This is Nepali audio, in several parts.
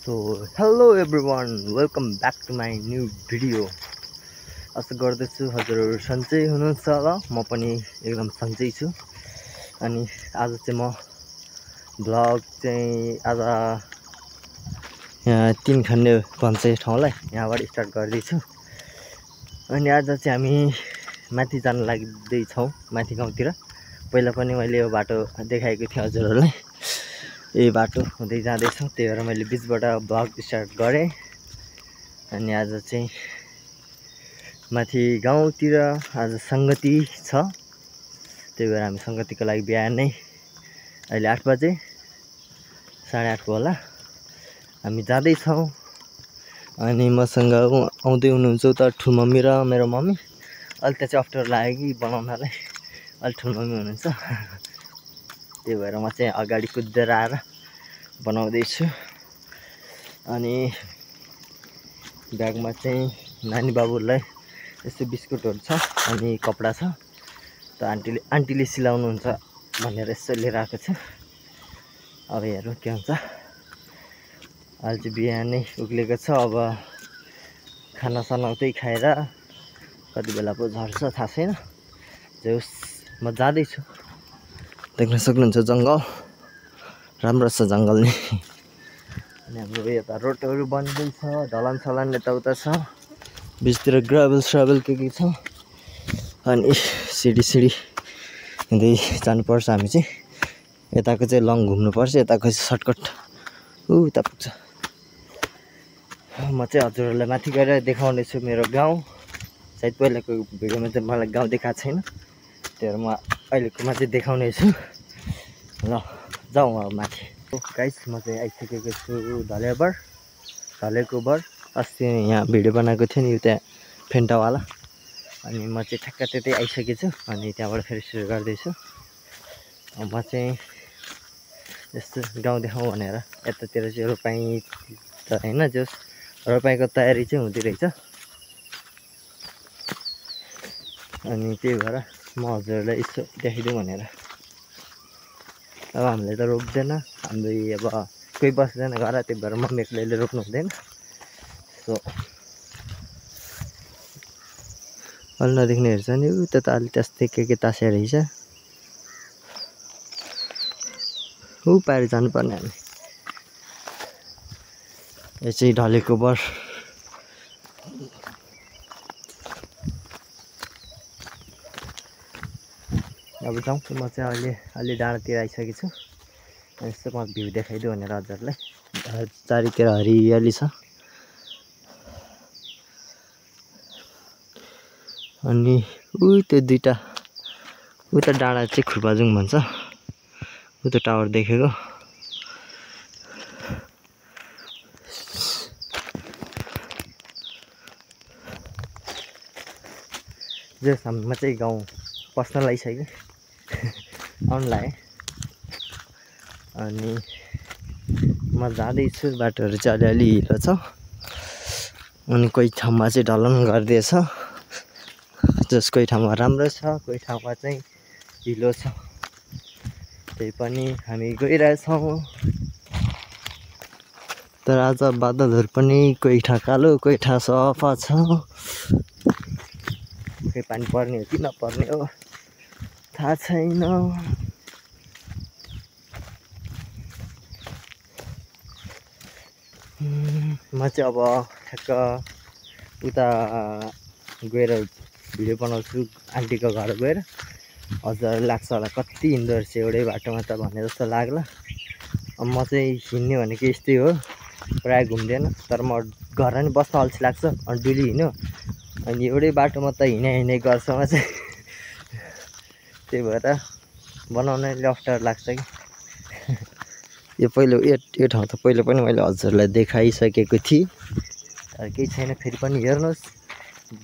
So hello everyone, welcome back to my new video. आशा गर्दछु हजुरहरू सन्चै हुनुहुन्छ होला। म पनि एकदम सन्चै छु। अनि आज चाहिँ म भ्लग चाहिँ आज यहाँ 3 खण्डे भन्छ यो ठाउँलाई, यहाँबाट स्टार्ट गर्दैछु। अनि आज चाहिँ हामी माथि जान लाग्दैछौँ, माथि गाउँतिर। पहिला पनि मैले यो बाटो देखाएको थिएँ हजुरहरूलाई। यही बाटो हुँदै जाँदैछौँ, त्यही भएर मैले बिचबाट भ्लग स्टार्ट गरेँ। अनि आज चाहिँ माथि गाउँतिर आज सङ्गति छ, त्यही भएर हामी सङ्गतिको लागि बिहानै अहिले 8 बजे 8:30 होला हामी जाँदैछौँ। अनि मसँग आउँदै हुनुहुन्छ उता ठुलो मम्मी र मेरो मम्मी। अहिले त्यहाँ चाहिँ अप्ठ्यारो लाग्यो कि बनाउनलाई, अहिले ठुलो मम्मी हुनुहुन्छ, त्यही भएर म चाहिँ अगाडि कुदेर आएर बनाउँदैछु। अनि ब्यागमा चाहिँ नानी बाबुलाई यस्तो बिस्कुटहरू छ अनि कपडा छ, त आन्टीले सिलाउनुहुन्छ भनेर यसो लिएर आएको छु। अब हेरौँ के हुन्छ। अहिले चाहिँ बिहानै उक्लेको छ, अब खानासाना उतै खाएर कति बेला पो झर्छ थाहा छैन। जे होस् म जाँदैछु। देख्न सक्नुहुन्छ जङ्गल राम्रो छ जङ्गल नि। अनि हाम्रो यता रोडहरू बन्दैछ, ढलान सलान यताउता छ, बिचतिर ग्राभल स्राभल के छ। अनि सिडी हुँदै जानुपर्छ हामी चाहिँ। यताको चाहिँ लङ घुम्नुपर्छ, यताको चाहिँ सर्टकट उता पुग्छ। म चाहिँ हजुरहरूलाई माथि गएर देखाउनेछु मेरो गाउँ। सायद पहिलाको भिडियोमा चाहिँ मलाई गाउँ देखाएको छैन, त्यही भएर म अहिलेकोमा चाहिँ देखाउने छु। ल जाउँ अब माथि। गाइस म चाहिँ आइसकेको छु ढलेको बर। अस्ति यहाँ भिडियो बनाएको थियो नि त्यहाँ फेन्टावाला। अनि म चाहिँ ठ्याक्क त्यतै आइसकेको छु। अनि त्यहाँबाट फेरि सुरु गर्दैछु। म चाहिँ यस्तो गाउँ देखाउँ भनेर यतातिर चाहिँ रोपाइँ त होइन, जस रोपाइँको तयारी चाहिँ हुँदै रहेछ। अनि त्यही भएर म हजुरहरूलाई यसो देखाइदिउँ भनेर। अब हामीले त रोप्दैन, हाम्रो अब कोही बस्दैन घर, त्यही भएर मम्मी एक्लैले रोप्नु हुँदैन। सो अलि नदेख्ने हेर्छ नि उता त अलि त्यस्तै के तासेर रहेछ। ऊ पारि जानुपर्ने हामी। यो चाहिँ ढलेको बर। अब जाउँ। म चाहिँ अलि डाँडातिर आइसकेको छु। यस्तो म भ्यू देखाइदिउँ भनेर हजुरलाई। चारैतिर हरियाली छ। अनि त्यो दुईटा उता डाँडा चाहिँ खुर्बाजुङ भन्छ, उता टावर देखेको। जे हाम्रोमा चाहिँ गाउँ पस्न लागिसक्यो, आउनु लाग्यो। अनि म जाँदैछु, बाटोहरू चाहिँ अलिअलि हिलो छ। अनि कोही ठाउँमा चाहिँ ढलान गरिदिएछ, जस कोही ठाउँमा राम्रो छ, कोही ठाउँमा चाहिँ हिलो छ। त्यही पनि हामी गइरहेछौँ। तर आज बादलहरू पनि कोही ठाउँ कालो, कोही ठाउँ सफा छ। कोही पानी पर्ने हो कि नपर्ने हो थाहा छैन। म चाहिँ अब ठ्याक्क उता गएर भिडियो बनाउँछु आन्टीको घर गएर। हजुर लाग्छ होला कति हिँड्दो रहेछ एउटै बाटोमा त भने जस्तो लाग्ला। अब म चाहिँ हिँड्ने भनेको यस्तै हो, प्रायः घुम्दैन। तर म घर नि बस्न अल्छी लाग्छ, अनि डुली हिँड्यो अनि एउटै बाटोमा त हिँडै गर्छ म चाहिँ। त्यही भएर बनाउनले अप्ठ्यारो लाग्छ कि। यो ठाउँ त पहिला पनि मैले हजुरलाई देखाइसकेको थिएँ, तर केही छैन। फेरि पनि हेर्नुहोस्,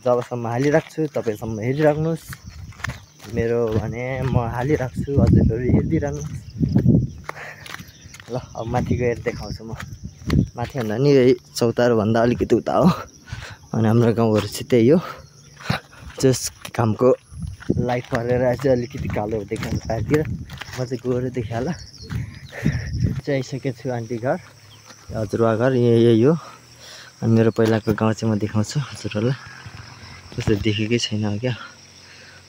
जबसम्म हालिराख्छु तपाईँसम्म हेरिराख्नुहोस्। मेरो भने म हालिराख्छु, हजुरहरू हेरिदिइराख्नुहोस्। ल अब माथि गएर देखाउँछु म। माथि भन्दा नि चौतारोभन्दा अलिकति उता हो। अनि हाम्रो गाउँहरू चाहिँ त्यही हो। जस घामको लाइट परेर चाहिँ अलिकति कालो देखाउँछ पारितिर। म चाहिँ गएर देखाएँ होला। चाहिँ आइसकेको छु आन्टी घर। हजुरबा घर यही हो। अनि मेरो पहिलाको गाउँ चाहिँ म देखाउँछु हजुरहरूलाई। त्यस्तो देखेकै छैन क्या,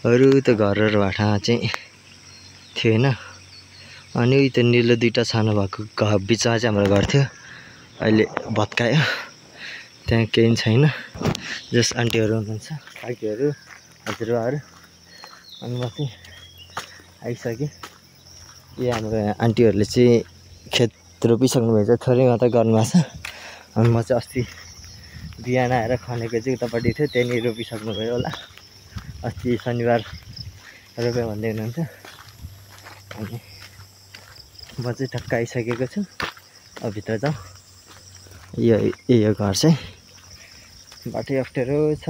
अरू त घरहरू भाटामा चाहिँ थियो होइन। अनि उयो त निलो दुईवटा सानो भएको बिचमा चाहिँ हाम्रो घर थियो, अहिले भत्कायो, त्यहाँ केही छैन। जस आन्टीहरू हुनुहुन्छ, काकीहरू, हजुरबाहरू। अनि म चाहिँ आइसकेँ। यो हाम्रो आन्टीहरूले चाहिँ खेत रोपिसक्नु भएछ, थोरै मात्रै गर्नुभएको छ। अनि म चाहिँ अस्ति बिहान आएर खनेको चाहिँ उतापट्टि थियो, त्यहाँनिर रोपिसक्नु भयो होला। अस्ति शनिबार रोप्यो भन्दै हुनुहुन्थ्यो। अनि म चाहिँ टक्क आइसकेको छु। अब भित्र जाउँ। यही हो घर चाहिँ, बाटै अप्ठ्यारो छ।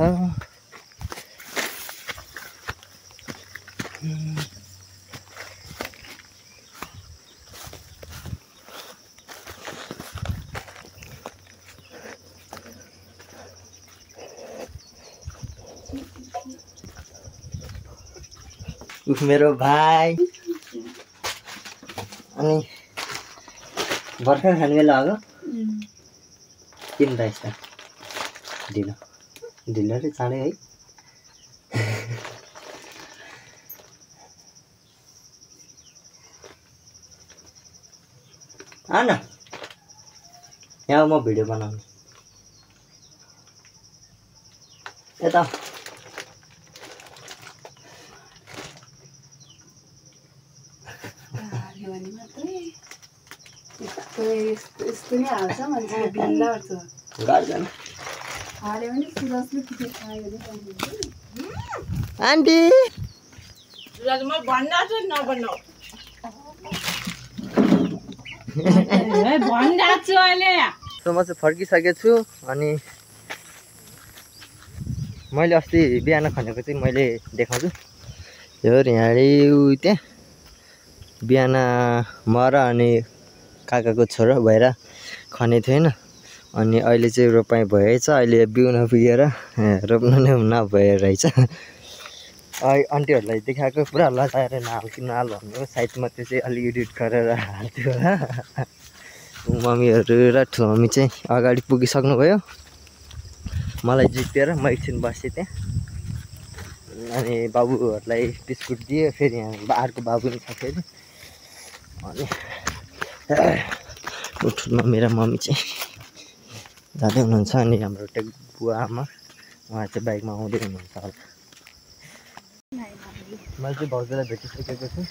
मेरो भाइ अनि भर्खर खाने बेला हो किन त यस्ता ढिलो ढिलो र चाँडै है। आन यहाँ म भिडियो बनाउने यता आन्टी म चाहिँ फर्किसकेको छु। अनि मैले अस्ति बिहान खनेको चाहिँ मैले देखाउँछु। यो यहाँ त्यहाँ बिहान म र अनि काकाको छोरा भएर खनेको थियो होइन। अनि अहिले चाहिँ रोपाइँ भएछ, अहिले बिउ नपुगेर रोप्नु नै नभए रहेछ। आन्टीहरूलाई देखाएको पुरा लजाएर नहाल भन्नु, सायद म त्यो चाहिँ अलिक एडिट गरेर हाल्थ्यो होला। मम्मीहरू र ठुलो मम्मी चाहिँ अगाडि पुगिसक्नुभयो, मलाई जितेर म एकछिन बसेँ त्यहाँ। अनि बाबुहरूलाई बिस्कुट दियो, फेरि यहाँ अर्को बाबु पनि छ फेरि। अनि ठुलो मम्मी र मम्मी चाहिँ जाँदै हुनुहुन्छ। अनि हाम्रो टेक बुवा आमा उहाँ चाहिँ बाइकमा आउँदै हुनुहुन्छ होला। मैले चाहिँ भाउजूलाई भेटिसकेको छु।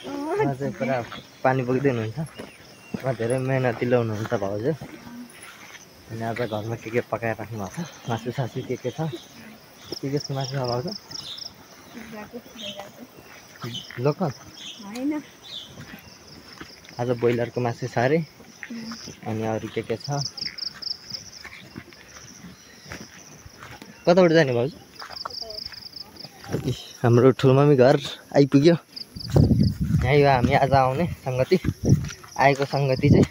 उहाँ चाहिँ पुरा पानी बोक्दै हुनुहुन्छ। उहाँ धेरै मेहनतिलो हुनुहुन्छ भाउजू। अनि आज घरमा के पकाएर राख्नु भएको छ, मासु सासु के छ, के छ मासु भाउजू? लोकल आज ब्रोइलरको मासु छ अरे। अनि अरू के छ? कताबाट जाने भाउजू? हाम्रो ठुलो मम्मी घर आइपुग्यो। यही हो हामी आज आउने सङ्गति, आएको सङ्गति चाहिँ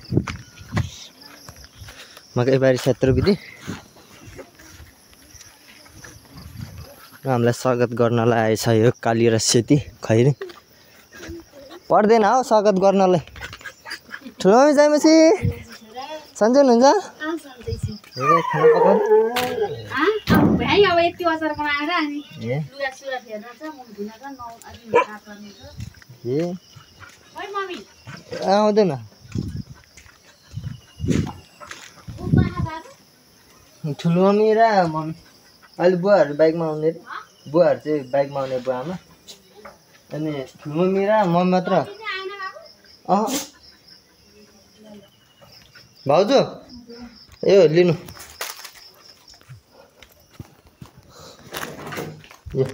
मकैबारी क्षेत्रविधि। हामीलाई स्वागत गर्नलाई आएछ यो काली र सेती खैरी। पर्दैन हौ स्वागत गर्नलाई। ठुलो मम्मी जाएपछि सन्चै हुनुहुन्छ? आउँदैन ठुलो मम्मी र मम्मी अहिले बुवाहरू बाइकमा आउने रे, बुवाहरू चाहिँ बाइकमा आउने बुवा आमा। अनि ठुलो मम्मी र मम्मी मात्र। भाउजू यो लिनु, यो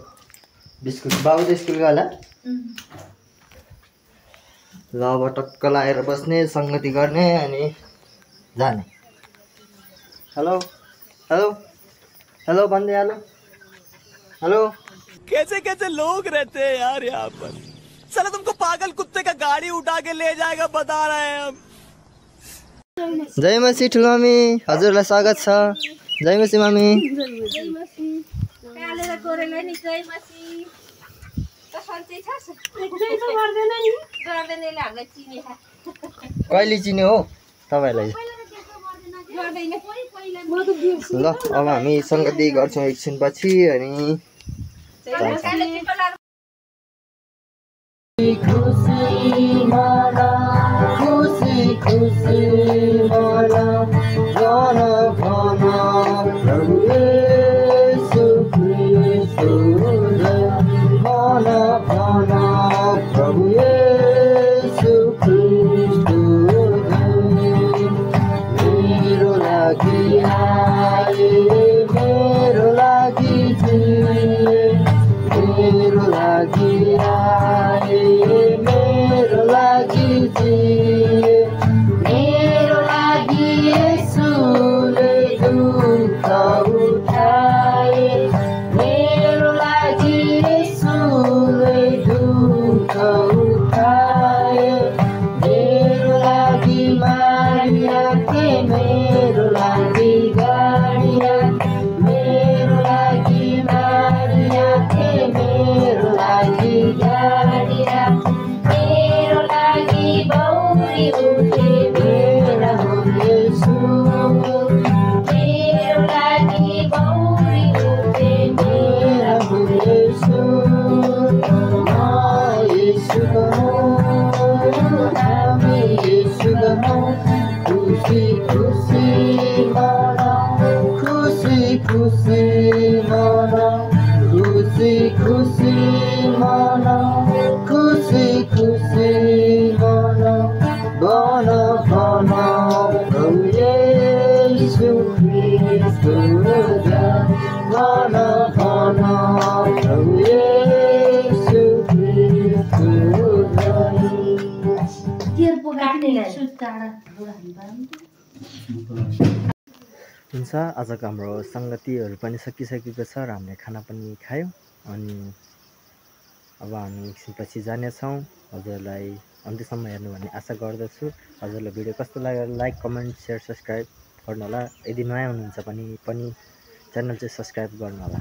बिस्कुट बाबु त स्कुल गयो होला। ल अब टक्क लगाएर बस्ने, सङ्गति गर्ने अनि जाने। हेलो हेलो हेलो भन्दै हेलो हेलो। कैसे कैसे लोग रहते हैं यार यहाँ पर। साला तुमको पागल कुत्ते का गाड़ी उठा के ले जाएगा बता रहे हैं हम। जय मसी ठुलो मम्मी, हजुरलाई स्वागत छ। जय मसी मम्मी। कहिले चिन्यो हो तपाईँलाई? ल अब हामी सङ्गति गर्छौँ एकछिनपछि अनि खुसी मना खुसी खुसी मना जन भन प्रभु येशू ख्रीष्ट मन भन प्रभु येशू ख्रीष्ट मेरो लागि आए मेरो लागि जिए मेरो लागि आए मेरो लागि जिए मेरो लागि येशूले दुःख उठाए मेरो लागि येशूले दुःख उठाए मेरो लागि मारिया के मेरो लागि गाडिया मेरो लागि मारिया के मेरो लागि गाडिया मेरो लागि बौरी उठे मेरा हो येशू मेरो लागि बौरी उठे मेरा हो येशू म येशूको हुँ हामी येशूको हुँ खुसी खुसी मनाऊ खुसी खुसी मनाऊ खुसी खुसी मनाऊ खुसी खुसी मनाऊ भन भन प्रभु येशू ख्रीष्ट भन भन प्रभु येशू ख्रीष्ट हुन्छ आजको हाम्रो सङ्गतिहरू पनि सकिसकेको छ र हामीले खाना पनि खायौँ अनि अब हामी एकछिनपछि जानेछौँ हजुरलाई अन्त्यसम्म हेर्नु भन्ने आशा गर्दछु हजुरलाई भिडियो कस्तो लाग्यो लाइक कमेन्ट सेयर सब्सक्राइब गर्नु होला यदि नयाँ हुनुहुन्छ भने पनि च्यानल चाहिँ सब्सक्राइब गर्नु होला